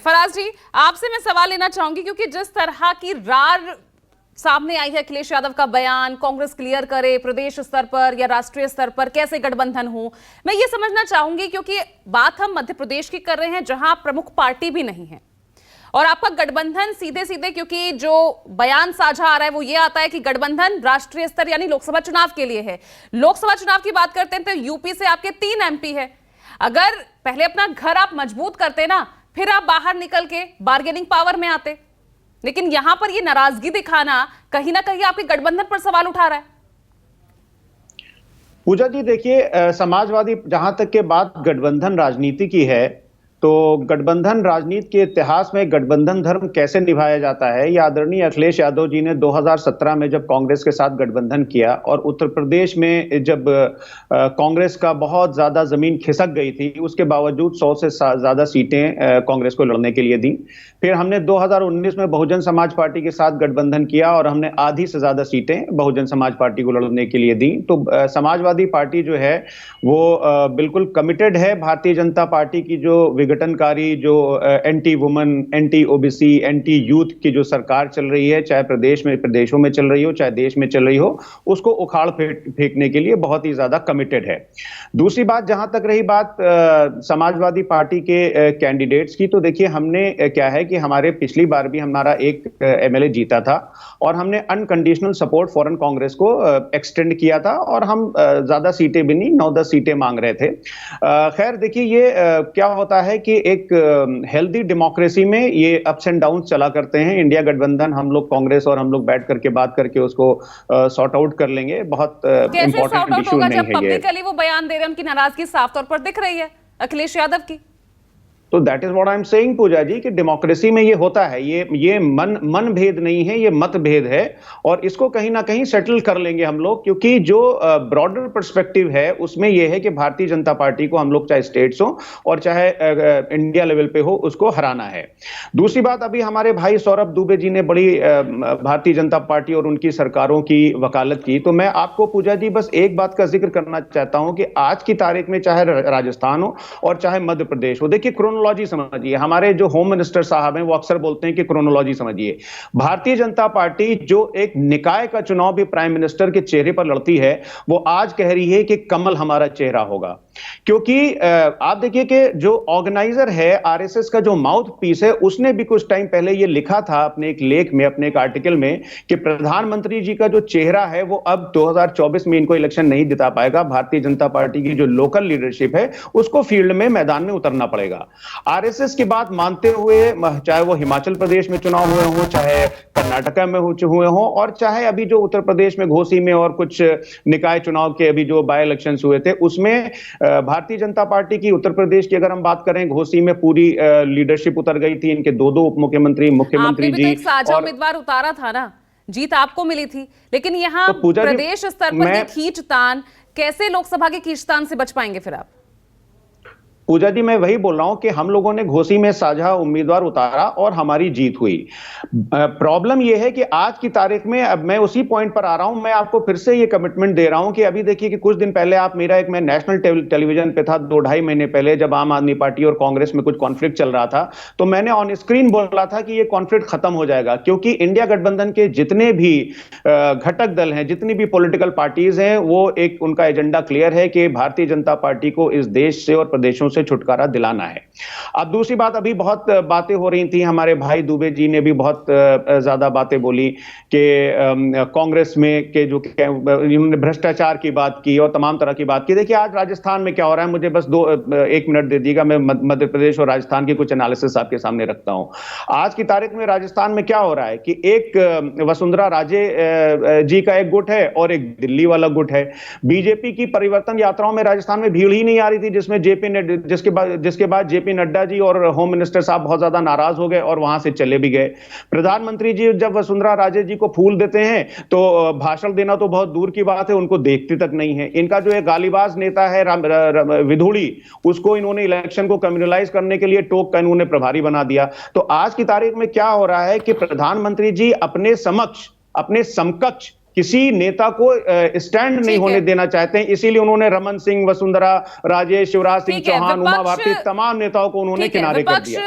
फराज जी, आपसे मैं सवाल लेना चाहूंगी क्योंकि जिस तरह की रार सामने आई है अखिलेश यादव का बयान, कांग्रेस क्लियर करे प्रदेश स्तर पर या राष्ट्रीय स्तर पर कैसे गठबंधन हो, मैं ये समझना चाहूंगी क्योंकि बात हम मध्य प्रदेश की कर रहे हैं जहां प्रमुख पार्टी भी नहीं है और आपका गठबंधन सीधे सीधे, क्योंकि जो बयान साझा आ रहा है वो ये आता है कि गठबंधन राष्ट्रीय स्तर यानी लोकसभा चुनाव के लिए है। लोकसभा चुनाव की बात करते हैं तो यूपी से आपके 3 एमपी है। अगर पहले अपना घर आप मजबूत करते ना, फिर आप बाहर निकल के बार्गेनिंग पावर में आते, लेकिन यहां पर ये नाराजगी दिखाना कहीं ना कहीं आपके गठबंधन पर सवाल उठा रहा है। पूजा जी देखिए, समाजवादी जहां तक के बात गठबंधन राजनीति की है, तो गठबंधन राजनीति के इतिहास में गठबंधन धर्म कैसे निभाया जाता है, ये आदरणीय अखिलेश यादव जी ने 2017 में जब कांग्रेस के साथ गठबंधन किया और उत्तर प्रदेश में जब कांग्रेस का बहुत ज्यादा जमीन खिसक गई थी, उसके बावजूद 100 से ज्यादा सीटें कांग्रेस को लड़ने के लिए दी। फिर हमने 2019 में बहुजन समाज पार्टी के साथ गठबंधन किया और हमने आधी से ज्यादा सीटें बहुजन समाज पार्टी को लड़ने के लिए दी। तो समाजवादी पार्टी जो है वो बिल्कुल कमिटेड है। भारतीय जनता पार्टी की जो विघटनकारी, जो anti woman, anti OBC, anti youth की जो सरकार चल रही है, चाहे प्रदेशों में चल रही हो, चाहे देश में चल रही हो, उसको उखाड़ फेंकने के लिए बहुत ही ज्यादा कमिटेड है। दूसरी बात, जहां तक रही बात समाजवादी पार्टी के कैंडिडेट्स की, तो देखिए हमने क्या है कि हमारे पिछली बार भी हमारा एक एमएलए जीता था और हमने अनकंडीशनल सपोर्ट फॉरेन कांग्रेस को एक्सटेंड किया था और हम ज्यादा सीटें भी नहीं, 9-10 सीटें मांग रहे थे। खैर देखिए, ये क्या होता है कि एक हेल्दी डेमोक्रेसी में ये अप्स एंड डाउन चला करते हैं। इंडिया गठबंधन हम लोग कांग्रेस और हम लोग बैठ करके बात करके उसको सॉर्ट आउट कर लेंगे। बहुत इंपॉर्टेंट इशू नहीं है ये। पब्लिकली वो बयान दे रहे हैं, उनकी नाराजगी साफ तौर पर दिख रही है अखिलेश यादव की। तो that is what I am saying Pooja ji, कि डेमोक्रेसी में ये होता है, ये मन भेद नहीं है, ये मत भेद है और इसको कहीं ना कहीं सेटल कर लेंगे हम लोग, क्योंकि जो ब्रॉडर पर्सपेक्टिव है उसमें ये है कि भारतीय जनता पार्टी को हम लोग चाहे स्टेट्स हो और चाहे इंडिया लेवल पे हो, उसको हराना है। दूसरी बात, अभी हमारे भाई सौरभ दुबे जी ने बड़ी भारतीय जनता पार्टी और उनकी सरकारों की वकालत की। तो मैं आपको पूजा जी बस एक बात का जिक्र करना चाहता हूं कि आज की तारीख में चाहे राजस्थान हो और चाहे मध्य प्रदेश हो, देखिए क्रोनोलॉजी समझिए। हमारे जो होम मिनिस्टर साहब हैं वो अक्सर बोलते हैं कि क्रोनोलॉजी समझिए। भारतीय जनता पार्टी जो एक निकाय का चुनाव भी प्राइम मिनिस्टर के चेहरे पर लड़ती है, वो आज कह रही है कि कमल हमारा चेहरा होगा। क्योंकि आप देखिए कि जो ऑर्गेनाइजर है, आरएसएस का जो माउथ पीस है, उसने भी कुछ टाइम पहले ये लिखा था अपने एक लेख में, अपने एक आर्टिकल में, कि प्रधानमंत्री जी का जो चेहरा है वो अब 2024 में इनको इलेक्शन नहीं जिता पाएगा। भारतीय जनता पार्टी की जो लोकल लीडरशिप है उसको फील्ड में, मैदान में उतरना पड़ेगा। आरएसएस की बात मानते हुए, चाहे वो हिमाचल प्रदेश में चुनाव हुए हो, चाहे कर्नाटका में हुए हो और चाहे अभी जो उत्तर प्रदेश में घोसी में और कुछ निकाय चुनाव के अभी जो बाय इलेक्शंस हुए थे, उसमें भारतीय जनता पार्टी की उत्तर प्रदेश की अगर हम बात करें, घोसी में पूरी लीडरशिप उतर गई थी। इनके 2 उप मुख्यमंत्री, मुख्यमंत्री जी, तो एक साझा उम्मीदवार उतारा था ना, जीत आपको मिली थी, लेकिन यहाँ तो प्रदेश स्तर पर खींचतान, कैसे लोकसभा के खींचतान से बच पाएंगे फिर आप? पूजा जी मैं वही बोल रहा हूं कि हम लोगों ने घोसी में साझा उम्मीदवार उतारा और हमारी जीत हुई। प्रॉब्लम यह है कि आज की तारीख में, अब मैं उसी पॉइंट पर आ रहा हूं, मैं आपको फिर से ये कमिटमेंट दे रहा हूं कि अभी देखिए कि कुछ दिन पहले आप मेरा मैं नेशनल टेलीविजन पे था 2-2.5 महीने पहले, जब आम आदमी पार्टी और कांग्रेस में कुछ कॉन्फ्लिक्ट चल रहा था, तो मैंने ऑन स्क्रीन बोला था कि ये कॉन्फ्लिक्ट खत्म हो जाएगा, क्योंकि इंडिया गठबंधन के जितने भी घटक दल हैं, जितनी भी पॉलिटिकल पार्टीज हैं, वो एक उनका एजेंडा क्लियर है कि भारतीय जनता पार्टी को इस देश से और प्रदेशों से छुटकारा दिलाना है। अब दूसरी बात, अभी बहुत बातें हो रही थी, हमारे भाई दुबे जी ने भी बहुत ज्यादा बातें बोली कि कांग्रेस में के जो इन्होंने भ्रष्टाचार की बात की और तमाम तरह की बात की। देखिए आज राजस्थान में क्या हो रहा है, मुझे बस 1 मिनट दे दीजिएगा, मैं मध्य प्रदेश और राजस्थान की कुछ एनालिसिस आपके सामने रखता हूं। आज की तारीख में राजस्थान में क्या हो रहा है कि एक वसुंधरा राजे जी का एक गुट है और एक दिल्ली वाला गुट है। बीजेपी की परिवर्तन यात्राओं में राजस्थान में भीड़ ही नहीं आ रही थी, जिसमें जिसके बाद जेपी नड्डा जी और होम मिनिस्टर साहब बहुत ज्यादा नाराज हो गए और वहां से चले भी गए। प्रधानमंत्री जी जब वसुंधरा राजे जी को फूल देते हैं तो भाषण देना तो बहुत दूर की बात है, उनको देखते तक नहीं है। इनका जो एक गालीबाज नेता है विधुड़ी, उसको इन्होंने इलेक्शन को कम्युनलाइज करने के लिए टोक का इन्होंने प्रभारी बना दिया। तो आज की तारीख में क्या हो रहा है कि प्रधानमंत्री जी अपने समकक्ष किसी नेता को स्टैंड नहीं होने देना चाहते हैं, इसीलिए उन्होंने रमन सिंह, वसुंधरा राजे, शिवराज सिंह चौहान, उमा भारती, तमाम नेताओं को उन्होंने किनारे कर दिया।